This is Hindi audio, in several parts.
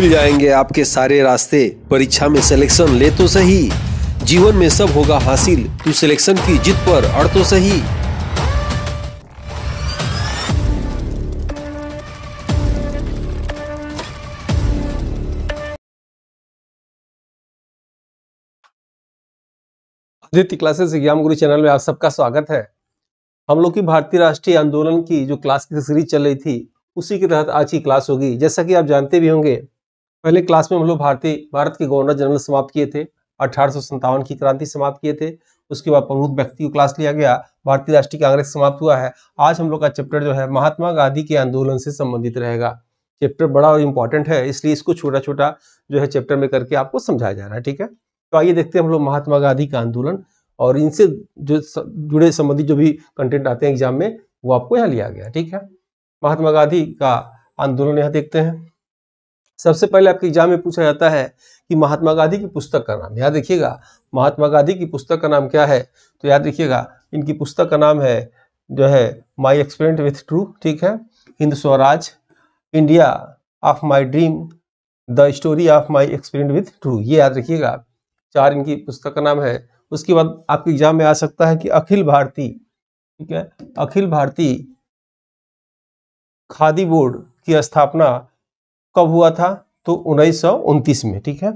खुल जाएंगे आपके सारे रास्ते। परीक्षा में सिलेक्शन ले तो सही, जीवन में सब होगा हासिल, तू सिलेक्शन की जिद पर अड़ तो सही। आदित्य क्लासेस एग्जाम गुरु चैनल में आप सबका स्वागत है। हम लोग की भारतीय राष्ट्रीय आंदोलन की जो क्लास की सीरीज चल रही थी, उसी के तहत आज की क्लास होगी। जैसा कि आप जानते भी होंगे, पहले क्लास में हम लोग भारत के गवर्नर जनरल समाप्त किए थे, 1857 की क्रांति समाप्त किए थे। उसके बाद प्रमुख व्यक्ति को क्लास लिया गया, भारतीय राष्ट्रीय कांग्रेस समाप्त हुआ है। आज हम लोग का चैप्टर जो है महात्मा गांधी के आंदोलन से संबंधित रहेगा। चैप्टर बड़ा और इंपॉर्टेंट है, इसलिए इसको छोटा छोटा जो है चैप्टर में करके आपको समझाया जा रहा है। ठीक है, तो आइए देखते हैं हम लोग महात्मा गांधी का आंदोलन और इनसे जो जुड़े संबंधित जो भी कंटेंट आते हैं एग्जाम में, वो आपको यहाँ लिया गया। ठीक है, महात्मा गांधी का आंदोलन यहाँ देखते हैं। सबसे पहले आपके एग्जाम में पूछा जाता है कि महात्मा गांधी की पुस्तक का नाम, याद रखिएगा महात्मा गांधी की पुस्तक का नाम क्या है। तो याद रखिएगा इनकी पुस्तक का नाम है जो है माई एक्सपेरिमेंट विथ ट्रू। ठीक है, Hind Swaraj, India of my dream, the story of my experiment with true, ये याद रखिएगा। 4 इनकी पुस्तक का नाम है। उसके बाद आपके एग्जाम में आ सकता है कि अखिल भारतीय, ठीक है, अखिल भारतीय खादी बोर्ड की स्थापना कब हुआ था। तो 1929 में। ठीक है,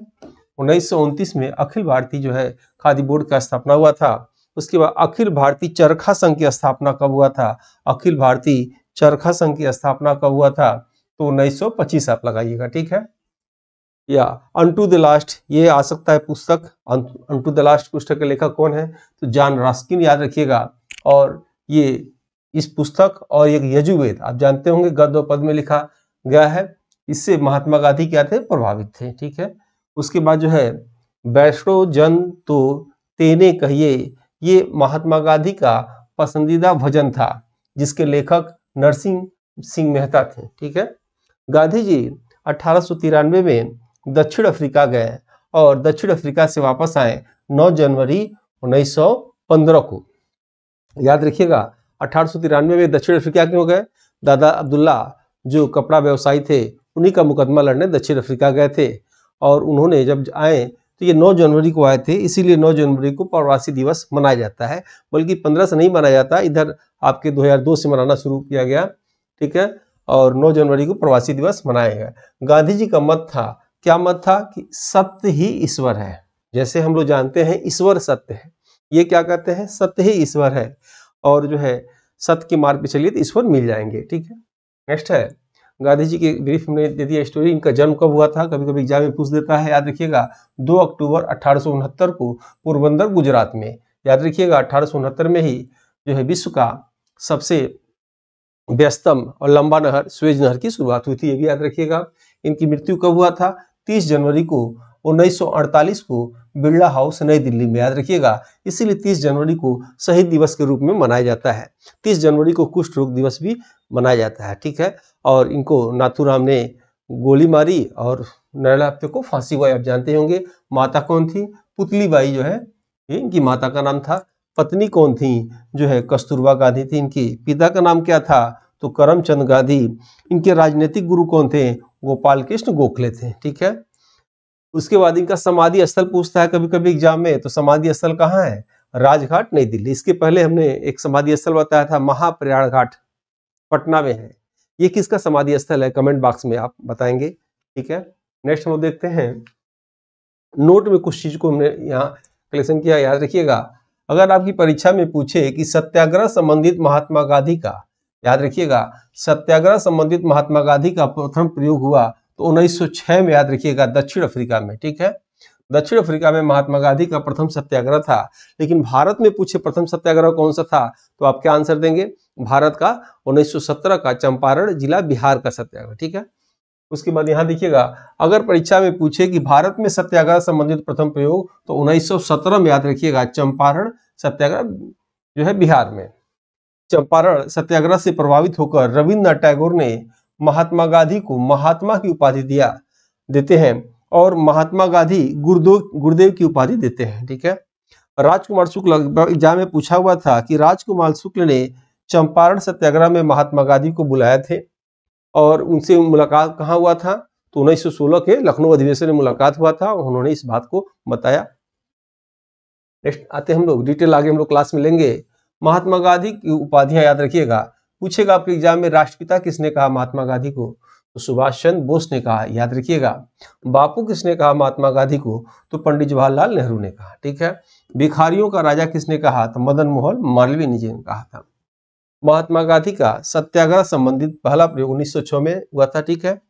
1929 में अखिल भारतीय जो है खादी बोर्ड का स्थापना हुआ था। उसके बाद अखिल भारतीय चरखा संघ की स्थापना कब हुआ था। अखिल भारतीय चरखा संघ की स्थापना कब हुआ था। तो 1925 आप लगाइएगा। ठीक है, या अनटू द लास्ट, ये आ सकता है पुस्तक। अनटू द लास्ट पुस्तक के लेखक कौन है, तो जॉन रस्किन, याद रखिएगा। और ये इस पुस्तक और एक यजुर्वेद, आप जानते होंगे गद्य और पद्य में लिखा गया है। इससे महात्मा गांधी क्या थे, प्रभावित थे। ठीक है, उसके बाद जो है वैष्णो जन तो तेने कहिए, ये महात्मा गांधी का पसंदीदा भजन था, जिसके लेखक नरसिंह सिंह मेहता थे। ठीक है, गांधी जी 1893 में दक्षिण अफ्रीका गए और दक्षिण अफ्रीका से वापस आए 9 जनवरी 1915 को। याद रखिएगा 1893 में दक्षिण अफ्रीका क्यों गए, दादा अब्दुल्ला जो कपड़ा व्यवसायी थे, उन्हीं का मुकदमा लड़ने दक्षिण अफ्रीका गए थे। और उन्होंने जब आए तो ये 9 जनवरी को आए थे, इसीलिए 9 जनवरी को प्रवासी दिवस मनाया जाता है। बल्कि 15 से नहीं मनाया जाता, इधर आपके 2002 से मनाना शुरू किया गया। ठीक है, और 9 जनवरी को प्रवासी दिवस मनाया गया। गांधी जी का मत था, क्या मत था, कि सत्य ही ईश्वर है। जैसे हम लोग जानते हैं ईश्वर सत्य है, ये क्या कहते हैं, सत्य ही ईश्वर है। और जो है सत्य के मार्ग पे चलिए तो ईश्वर मिल जाएंगे। ठीक है, नेक्स्ट है गांधी जी की ब्रीफ में दे दिया स्टोरी। इनका जन्म कब हुआ था, कभी कभी एग्जाम में पूछ देता है। याद रखिएगा 2 अक्टूबर 1869 को पोरबंदर गुजरात में। याद रखिएगा 1869 में ही जो है विश्व का सबसे व्यस्तम और लंबा नहर स्वेज नहर की शुरुआत हुई थी, ये भी याद रखिएगा। इनकी मृत्यु कब हुआ था, 30 जनवरी को 1948 को बिरला हाउस नई दिल्ली में। याद रखिएगा, इसीलिए 30 जनवरी को शहीद दिवस के रूप में मनाया जाता है। 30 जनवरी को कुष्ठ रोग दिवस भी मनाया जाता है। ठीक है, और इनको नाथूराम ने गोली मारी और नैना देवी को फांसी हुई, आप जानते होंगे। माता कौन थी, पुतली बाई जो है, ये इनकी माता का नाम था। पत्नी कौन थी, जो है कस्तूरबा गांधी थी इनकी। पिता का नाम क्या था, तो करमचंद गांधी। इनके राजनीतिक गुरु कौन थे, गोपाल कृष्ण गोखले थे। ठीक है, उसके बाद इनका समाधि स्थल पूछता है कभी कभी एग्जाम में, तो समाधि स्थल कहाँ है, राजघाट नई दिल्ली। इसके पहले हमने एक समाधि स्थल बताया था, महाप्रयाण घाट पटना में है। ये किसका समाधि स्थल है, कमेंट बॉक्स में आप बताएंगे। ठीक है, नेक्स्ट हम लोग देखते हैं। नोट में कुछ चीज को हमने यहाँ कलेक्शन किया, याद रखिएगा। अगर आपकी परीक्षा में पूछे कि सत्याग्रह संबंधित महात्मा गांधी का, याद रखिएगा सत्याग्रह संबंधित महात्मा गांधी का प्रथम प्रयोग हुआ तो 1906 में, याद रखिएगा दक्षिण अफ्रीका में। ठीक है, दक्षिण अफ्रीका में महात्मा गांधी का प्रथम सत्याग्रह था। लेकिन भारत में पूछे प्रथम सत्याग्रह कौन सा था, तो आप क्या आंसर देंगे, भारत का 1917 का चंपारण जिला बिहार का सत्याग्रह। ठीक है, उसके बाद यहाँ देखिएगा, अगर परीक्षा में पूछे कि भारत में सत्याग्रह संबंधित प्रथम प्रयोग, तो 1917 में, याद रखिएगा चंपारण सत्याग्रह जो है बिहार में। चंपारण सत्याग्रह से प्रभावित होकर रविन्द्रनाथ टैगोर ने महात्मा गांधी को महात्मा की उपाधि देते हैं और महात्मा गांधी गुरुदेव की उपाधि देते हैं। ठीक है, राजकुमार शुक्ल एग्जाम में पूछा हुआ था कि राजकुमार शुक्ल ने चंपारण सत्याग्रह में महात्मा गांधी को बुलाए थे और उनसे मुलाकात कहाँ हुआ था, तो 1916 के लखनऊ अधिवेशन में मुलाकात हुआ था, उन्होंने इस बात को बताया। नेक्स्ट आते हैं हम लोग, डिटेल आगे हम लोग क्लास में लेंगे। महात्मा गांधी की उपाधियां याद रखिएगा, पूछेगा आपके एग्जाम में राष्ट्रपिता किसने कहा महात्मा गांधी को, तो सुभाष चंद्र बोस ने कहा, याद रखिएगा। बापू किसने कहा महात्मा गांधी को, तो पंडित जवाहरलाल नेहरू ने कहा, ठीक है। भिखारियों का राजा किसने कहा, तो मदन मोहन मालवीय जी ने कहा था। महात्मा गांधी का सत्याग्रह संबंधित पहला प्रयोग 1906 में हुआ था, ठीक है,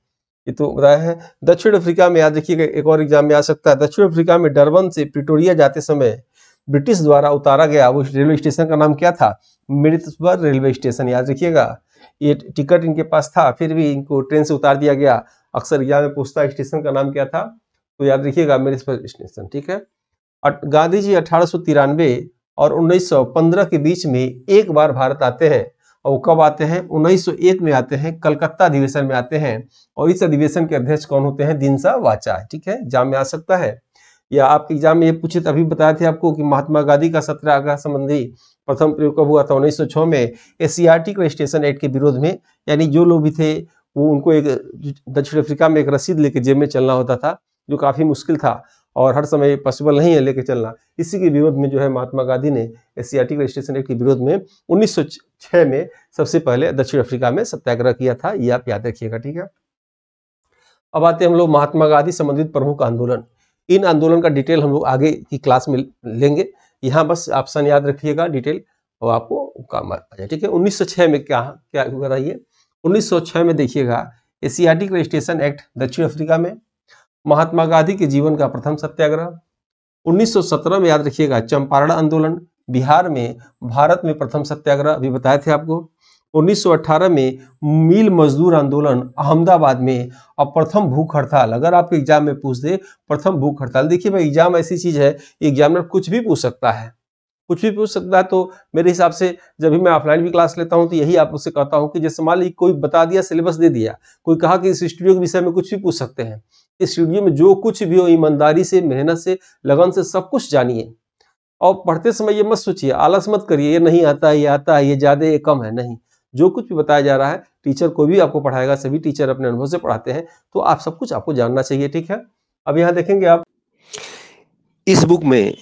ये तो बताया है। दक्षिण अफ्रीका में याद रखिएगा, एक और एग्जाम में आ सकता है, दक्षिण अफ्रीका में डरबन से प्रिटोरिया जाते समय ब्रिटिश द्वारा उतारा गया वो रेलवे स्टेशन का नाम क्या था, मिर्तसबर्ग रेलवे स्टेशन, याद रखिएगा। ये टिकट इनके पास था, फिर भी इनको ट्रेन से उतार दिया गया। अक्सर एग्जाम में पूछता स्टेशन का नाम क्या था, तो याद रखिएगा मिर्तसबर्ग स्टेशन, ठीक है। गांधी जी 1893 और 1915 के बीच में एक बार भारत आते हैं, और वो कब आते हैं, 1901 में आते हैं, कलकत्ता अधिवेशन में आते हैं, और इस अधिवेशन के अध्यक्ष कौन होते हैं, दिनसा वाचा, ठीक है, एग्जाम में आ सकता है। या आपके एग्जाम में ये पूछे तो अभी बताए थे आपको कि महात्मा गांधी का सत्याग्रह संबंधी प्रथम प्रयोग कब हुआ था, 1906 में एशियाटिक रजिस्ट्रेशन एक्ट के विरोध में। यानी जो लोग भी थे वो उनको एक दक्षिण अफ्रीका में एक रसीद लेके जेब में चलना होता था, जो काफी मुश्किल था और हर समय पॉसिबल नहीं है लेके चलना। इसी के विरोध में जो है महात्मा गांधी ने एशियाटिक रजिस्ट्रेशन एक्ट के विरोध में 1906 में सबसे पहले दक्षिण अफ्रीका में सत्याग्रह किया था, ये आप याद रखिएगा, ठीक है। अब आते हैं हम लोग महात्मा गांधी संबंधित प्रमुख आंदोलन। इन आंदोलन का डिटेल हम लोग आगे की क्लास में लेंगे, यहाँ बस ऑप्शन याद रखिएगा डिटेल और आपको काम आ जाए, ठीक है। 1906 में क्या क्या बताइए, 1906 में देखिएगा एशियाटिक रजिस्ट्रेशन एक्ट दक्षिण अफ्रीका में, महात्मा गांधी के जीवन का प्रथम सत्याग्रह। 1917 में याद रखिएगा चंपारण आंदोलन, बिहार में भारत में प्रथम सत्याग्रह, अभी बताए थे आपको। 1918 में मिल मजदूर आंदोलन अहमदाबाद में, और प्रथम भूख हड़ताल। अगर आपके एग्जाम में पूछ दे प्रथम भूख हड़ताल, देखिए भाई एग्जाम ऐसी चीज है, एग्जामिनर कुछ भी पूछ सकता है, कुछ भी पूछ सकता है। तो मेरे हिसाब से जब भी मैं ऑफलाइन भी क्लास लेता हूं तो यही आप उससे कहता हूं कि जैसे मान लीजिए कोई बता दिया, सिलेबस दे दिया, कोई कहा कि इस स्टूडियो के विषय में कुछ भी पूछ सकते हैं, इस स्टूडियो में जो कुछ भी हो ईमानदारी से, मेहनत से, लगन से सब कुछ जानिए। और पढ़ते समय ये मत सोचिए, आलस मत करिए, ये नहीं आता है, ये आता है, ये ज्यादा, ये कम है, नहीं। जो कुछ भी बताया जा रहा है, टीचर कोई भी आपको पढ़ाएगा, सभी टीचर अपने अनुभव से पढ़ाते हैं, तो आप सब कुछ आपको जानना चाहिए, ठीक है। अब यहाँ देखेंगे आप, इस बुक में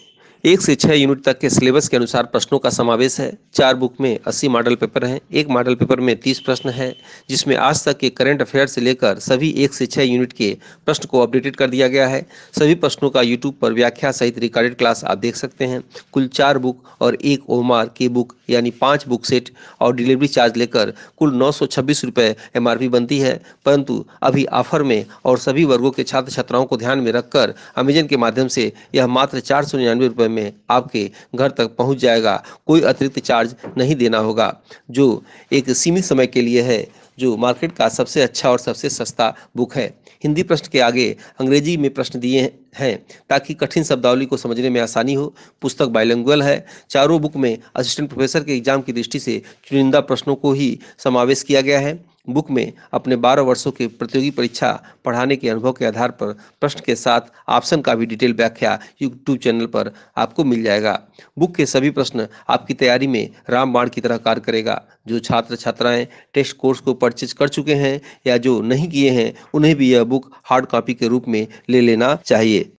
1 से 6 यूनिट तक के सिलेबस के अनुसार प्रश्नों का समावेश है। 4 बुक में 80 मॉडल पेपर हैं, एक मॉडल पेपर में 30 प्रश्न है, जिसमें आज तक के करंट अफेयर से लेकर सभी 1 से 6 यूनिट के प्रश्न को अपडेटेड कर दिया गया है। सभी प्रश्नों का यूट्यूब पर व्याख्या सहित रिकॉर्डेड क्लास आप देख सकते हैं। कुल 4 बुक और 1 ओमार की बुक यानी 5 बुक सेट और डिलीवरी चार्ज लेकर कुल 926 रुपये MRP बनती है, परंतु अभी ऑफर में और सभी वर्गों के छात्र छात्राओं को ध्यान में रखकर अमेजन के माध्यम से यह मात्र 499 रुपये में आपके घर तक पहुंच जाएगा। कोई अतिरिक्त चार्ज नहीं देना होगा, जो एक सीमित समय के लिए है, जो मार्केट का सबसे अच्छा और सबसे सस्ता बुक है। हिंदी प्रश्न के आगे अंग्रेजी में प्रश्न दिए हैं ताकि कठिन शब्दावली को समझने में आसानी हो। पुस्तक बाइलिंगुअल है। चारों बुक में असिस्टेंट प्रोफेसर के एग्जाम की दृष्टि से चुनिंदा प्रश्नों को ही समावेश किया गया है। बुक में अपने 12 वर्षों की प्रतियोगी परीक्षा पढ़ाने के अनुभव के आधार पर प्रश्न के साथ ऑप्शन का भी डिटेल व्याख्या यूट्यूब चैनल पर आपको मिल जाएगा। बुक के सभी प्रश्न आपकी तैयारी में रामबाण की तरह कार्य करेगा। जो छात्र छात्राएं टेस्ट कोर्स को परचेज कर चुके हैं या जो नहीं किए हैं, उन्हें भी यह बुक हार्ड कॉपी के रूप में ले लेना चाहिए।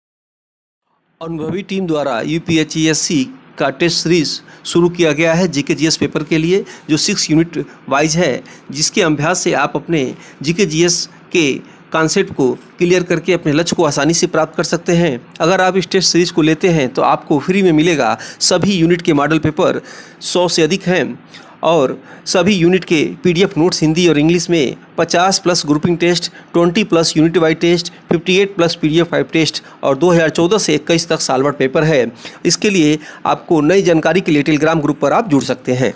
अनुभवी टीम द्वारा UPSC का टेस्ट सीरीज शुरू किया गया है GK GS पेपर के लिए, जो 6 यूनिट वाइज है, जिसके अभ्यास से आप अपने GK GS के कॉन्सेप्ट को क्लियर करके अपने लक्ष्य को आसानी से प्राप्त कर सकते हैं। अगर आप इस टेस्ट सीरीज को लेते हैं तो आपको फ्री में मिलेगा सभी यूनिट के मॉडल पेपर, 100 से अधिक हैं, और सभी यूनिट के PDF नोट्स हिंदी और इंग्लिश में, 50+ grouping test, 20+ unit wise test, 58+ PDF 5 test और 2014 से 21 तक सालवर्ड पेपर है। इसके लिए आपको नई जानकारी के लिए टेलीग्राम ग्रुप पर आप जुड़ सकते हैं।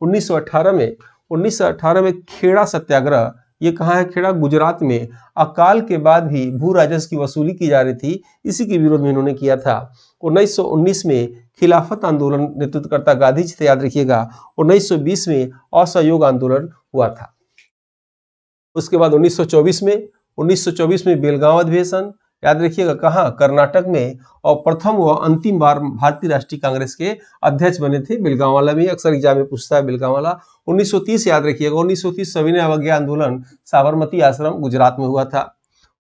1918 में खेड़ा सत्याग्रह, ये कहाँ है खेड़ा, गुजरात में। अकाल के बाद भी भू राजस्व की वसूली की जा रही थी, इसी के विरोध में इन्होंने किया था। 1919 में खिलाफत आंदोलन नेतृत्वकर्ता गांधी जी थे, याद रखिएगा। 1920 में असहयोग आंदोलन हुआ था। उसके बाद 1924 में बेलगांव अधिवेशन, याद रखिएगा कहाँ, कर्नाटक में, और प्रथम व अंतिम बार भारतीय राष्ट्रीय कांग्रेस के अध्यक्ष बने थे। बेलगांवाला भी अक्सर एग्जाम में पूछता है, बेलगांवाला। 1930 याद रखिएगा, 1930 सविनय अवज्ञा आंदोलन साबरमती आश्रम गुजरात में हुआ था।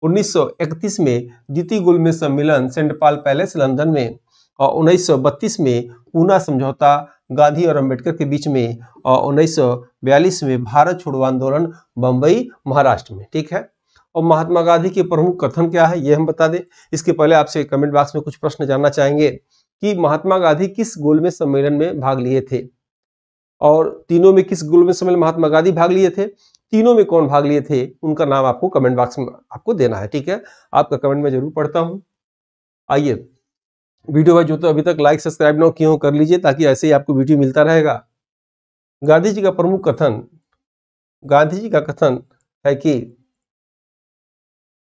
1931 में द्वितीय गोलमेज सम्मेलन सेंट पॉल पैलेस लंदन में, और 1932 में पूना समझौता गांधी और अंबेडकर के बीच में, और 1942 में भारत छोड़ो आंदोलन बंबई महाराष्ट्र में। ठीक है, और महात्मा गांधी के प्रमुख कथन क्या है ये हम बता दें। इसके पहले आपसे कमेंट बॉक्स में कुछ प्रश्न जानना चाहेंगे कि महात्मा गांधी किस गोलमेज सम्मेलन में भाग लिए थे, और तीनों में किस गोलमेज सम्मेलन में महात्मा गांधी भाग लिए थे, तीनों में कौन भाग लिए थे, उनका नाम आपको कमेंट बॉक्स में आपको देना है। ठीक है, आपका कमेंट मैं जरूर पढ़ता हूं। आइए, वीडियो है जो तो अभी तक लाइक सब्सक्राइब ना किए हो कर लीजिए, ताकि ऐसे ही आपको वीडियो मिलता रहेगा। गांधी जी का प्रमुख कथन, गांधी जी का कथन है कि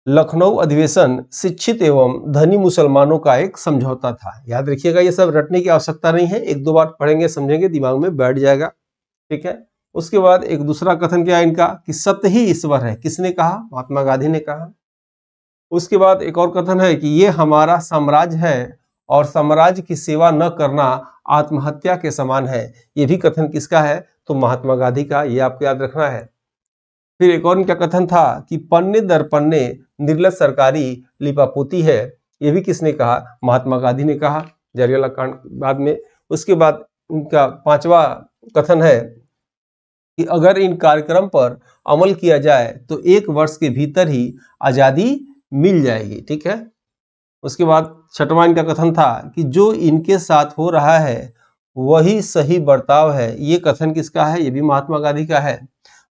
लखनऊ अधिवेशन शिक्षित एवं धनी मुसलमानों का एक समझौता था। याद रखिएगा, ये सब रटने की आवश्यकता नहीं है, एक दो बार पढ़ेंगे समझेंगे दिमाग में बैठ जाएगा। ठीक है, उसके बाद एक दूसरा कथन क्या है इनका कि सत्य ही ईश्वर है। किसने कहा? महात्मा गांधी ने कहा। उसके बाद एक और कथन है कि ये हमारा साम्राज्य है और साम्राज्य की सेवा न करना आत्महत्या के समान है। ये भी कथन किसका है? तो महात्मा गांधी का, ये आपको याद रखना है। फिर एक और इनका कथन था कि पन्ने दर पन्ने निर्लज सरकारी लिपापोती है। ये भी किसने कहा? महात्मा गांधी ने कहा, जलियांवाला कांड बाद में। उसके बाद इनका पांचवा कथन है कि अगर इन कार्यक्रम पर अमल किया जाए तो 1 वर्ष के भीतर ही आजादी मिल जाएगी। ठीक है, उसके बाद छठवां इनका कथन था कि जो इनके साथ हो रहा है वही सही बर्ताव है। ये कथन किसका है? ये भी महात्मा गांधी का है।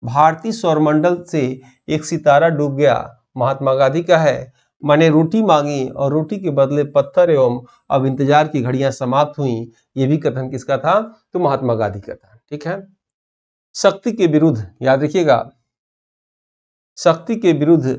भारतीय सौरमंडल से एक सितारा डूब गया, महात्मा गांधी का है। मैंने रोटी मांगी और रोटी के बदले पत्थर एवं अब इंतजार की घड़ियां समाप्त हुई। ये भी कथन किसका था? तो महात्मा गांधी का था। ठीक है, शक्ति के विरुद्ध, याद रखिएगा, शक्ति के विरुद्ध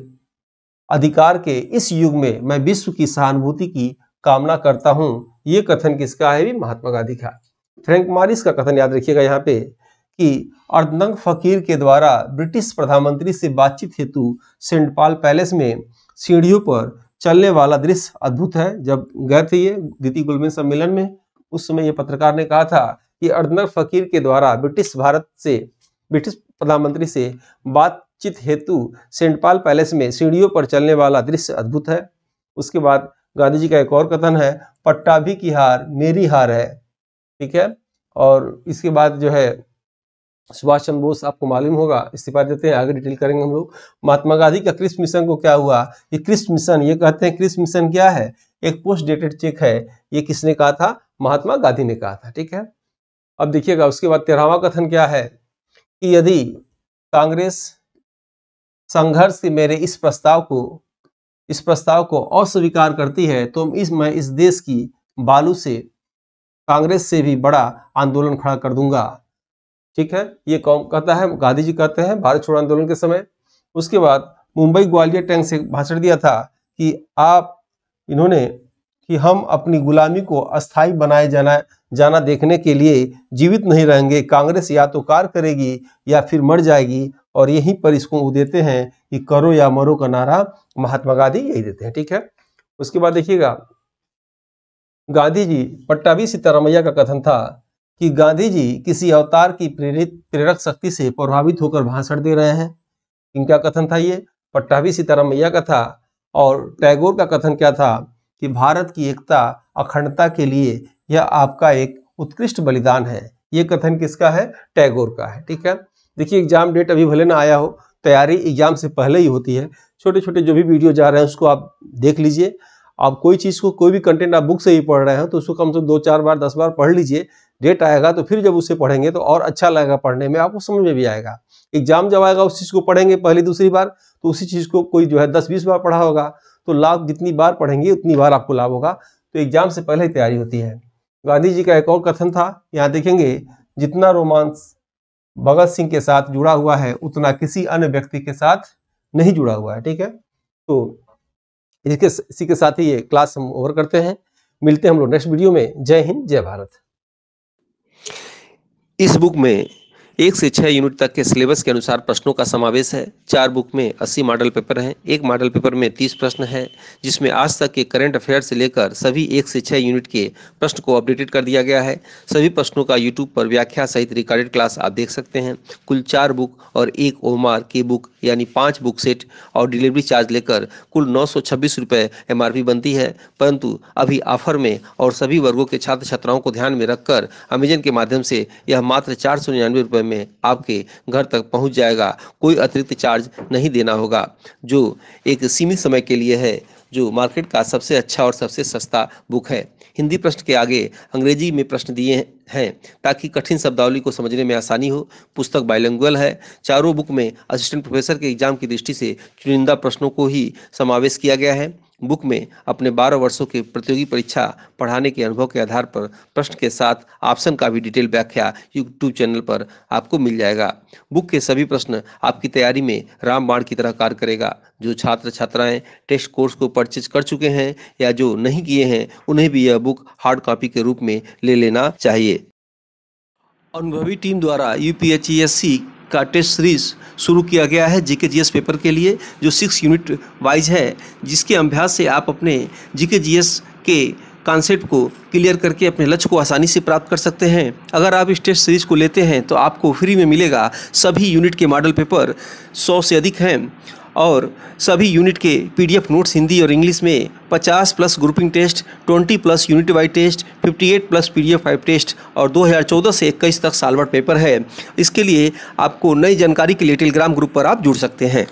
अधिकार के इस युग में मैं विश्व की सहानुभूति की कामना करता हूं। ये कथन किसका है? भी महात्मा गांधी का। फ्रैंक मॉरिस का कथन याद रखिएगा यहाँ पे कि अर्धनग्न फकीर के द्वारा ब्रिटिश प्रधानमंत्री से बातचीत हेतु सेंट पॉल पैलेस में सीढ़ियों पर चलने वाला दृश्य अद्भुत है। जब गए थे ये द्वितीय गोलमेज सम्मेलन में, उस समय ये पत्रकार ने कहा था कि अर्धनग्न फकीर के द्वारा ब्रिटिश प्रधानमंत्री से बातचीत हेतु सेंट पॉल पैलेस में सीढ़ियों पर चलने वाला दृश्य अद्भुत है। उसके बाद गांधी जी का एक और कथन है, पट्टाभी की हार मेरी हार है। ठीक है, और इसके बाद जो है सुभाष चंद्र बोस, आपको मालूम होगा, इस्तीफा देते हैं, आगे डिटेल करेंगे हम लोग। महात्मा गांधी का क्रिस्ट मिशन को क्या हुआ? ये क्रिस्ट मिशन, ये कहते हैं क्रिस्ट मिशन क्या है? एक पोस्ट डेटेड चेक है। ये किसने कहा था? महात्मा गांधी ने कहा था। ठीक है, अब देखिएगा उसके बाद 13वां कथन क्या है कि यदि कांग्रेस संघर्ष के मेरे इस प्रस्ताव को अस्वीकार करती है तो मैं इस देश की बालू से कांग्रेस से भी बड़ा आंदोलन खड़ा कर दूंगा। ठीक है, ये कौन कहता है? गांधी जी कहते हैं भारत छोड़ो आंदोलन के समय। उसके बाद मुंबई ग्वालियर टैंक से भाषण दिया था कि इन्होंने कि हम अपनी गुलामी को अस्थायी बनाए जाना देखने के लिए जीवित नहीं रहेंगे। कांग्रेस या तो कार्य करेगी या फिर मर जाएगी, और यहीं पर इसको देते हैं कि करो या मरो का नारा महात्मा गांधी यही देते हैं। ठीक है, उसके बाद देखिएगा गांधी जी, पट्टाभी सीतारामैया का कथन था कि गांधी जी किसी अवतार की प्रेरक शक्ति से प्रभावित होकर भाषण दे रहे हैं। इनका कथन था, ये पट्टाभी सीतारामैया का था। और टैगोर का कथन क्या था कि भारत की एकता अखंडता के लिए यह आपका एक उत्कृष्ट बलिदान है। ये कथन किसका है? टैगोर का है। ठीक है, देखिए एग्जाम डेट अभी भले ना आया हो, तैयारी एग्जाम से पहले ही होती है। छोटे छोटे जो भी वीडियो जा रहे हैं उसको आप देख लीजिए। आप कोई चीज़ को, कोई भी कंटेंट आप बुक से ही पढ़ रहे हैं तो उसको कम से कम 2-4 बार 10 बार पढ़ लीजिए। डेट आएगा तो फिर जब उसे पढ़ेंगे तो और अच्छा लगेगा पढ़ने में, आपको समझ में भी आएगा। एग्जाम जब आएगा उस चीज़ को पढ़ेंगे पहली दूसरी बार, तो उसी चीज़ को कोई जो है 10-20 बार पढ़ा होगा तो लाभ, जितनी बार पढ़ेंगे उतनी बार आपको लाभ होगा। तो एग्जाम से पहले ही तैयारी होती है। गांधी जी का एक और कथन था, यहाँ देखेंगे, जितना रोमांस भगत सिंह के साथ जुड़ा हुआ है उतना किसी अन्य व्यक्ति के साथ नहीं जुड़ा हुआ है। ठीक है, तो इसी के साथ ही ये क्लास हम ओवर करते हैं। मिलते हैं हम लोग नेक्स्ट वीडियो में। जय हिंद, जय भारत। इस बुक में 1 से 6 यूनिट तक के सिलेबस के अनुसार प्रश्नों का समावेश है। 4 बुक में 80 मॉडल पेपर हैं। एक मॉडल पेपर में 30 प्रश्न है, जिसमें आज तक के करंट अफेयर से लेकर सभी 1 से 6 यूनिट के प्रश्न को अपडेटेड कर दिया गया है। सभी प्रश्नों का यूट्यूब पर व्याख्या सहित रिकॉर्डेड क्लास आप देख सकते हैं। कुल 4 बुक और 1 ओमार की बुक यानी 5 बुक सेट और डिलीवरी चार्ज लेकर कुल 926 रुपये MRP बनती है, परंतु अभी ऑफर में और सभी वर्गों के छात्र छात्राओं को ध्यान में रखकर अमेजन के माध्यम से यह मात्र 499 रुपये में आपके घर तक पहुंच जाएगा। कोई अतिरिक्त चार्ज नहीं देना होगा, जो एक सीमित समय के लिए है, जो मार्केट का सबसे अच्छा और सबसे सस्ता बुक है। हिंदी प्रश्न के आगे अंग्रेजी में प्रश्न दिए हैं ताकि कठिन शब्दावली को समझने में आसानी हो। पुस्तक बाइलिंगुअल है। चारों बुक में असिस्टेंट प्रोफेसर के एग्जाम की दृष्टि से चुनिंदा प्रश्नों को ही समावेश किया गया है। बुक में अपने 12 वर्षों के प्रतियोगी परीक्षा पढ़ाने के अनुभव के आधार पर प्रश्न के साथ ऑप्शन का भी डिटेल व्याख्या यूट्यूब चैनल पर आपको मिल जाएगा। बुक के सभी प्रश्न आपकी तैयारी में रामबाण की तरह कार्य करेगा। जो छात्र छात्राएं टेस्ट कोर्स को परचेज कर चुके हैं या जो नहीं किए हैं, उन्हें भी यह बुक हार्ड कॉपी के रूप में ले लेना चाहिए। अनुभवी टीम द्वारा UPSC का टेस्ट सीरीज शुरू किया गया है जीके जीएस पेपर के लिए, जो 6 यूनिट वाइज है, जिसके अभ्यास से आप अपने जीके जीएस के कॉन्सेप्ट को क्लियर करके अपने लक्ष्य को आसानी से प्राप्त कर सकते हैं। अगर आप इस टेस्ट सीरीज को लेते हैं तो आपको फ्री में मिलेगा सभी यूनिट के मॉडल पेपर, 100 से अधिक हैं, और सभी यूनिट के PDF नोट्स हिंदी और इंग्लिश में, 50+ grouping test, 20+ unit wise test, 58+ PDF 5 test और 2014 से 21 तक साल भर पेपर है। इसके लिए आपको नई जानकारी के लिए टेलीग्राम ग्रुप पर आप जुड़ सकते हैं।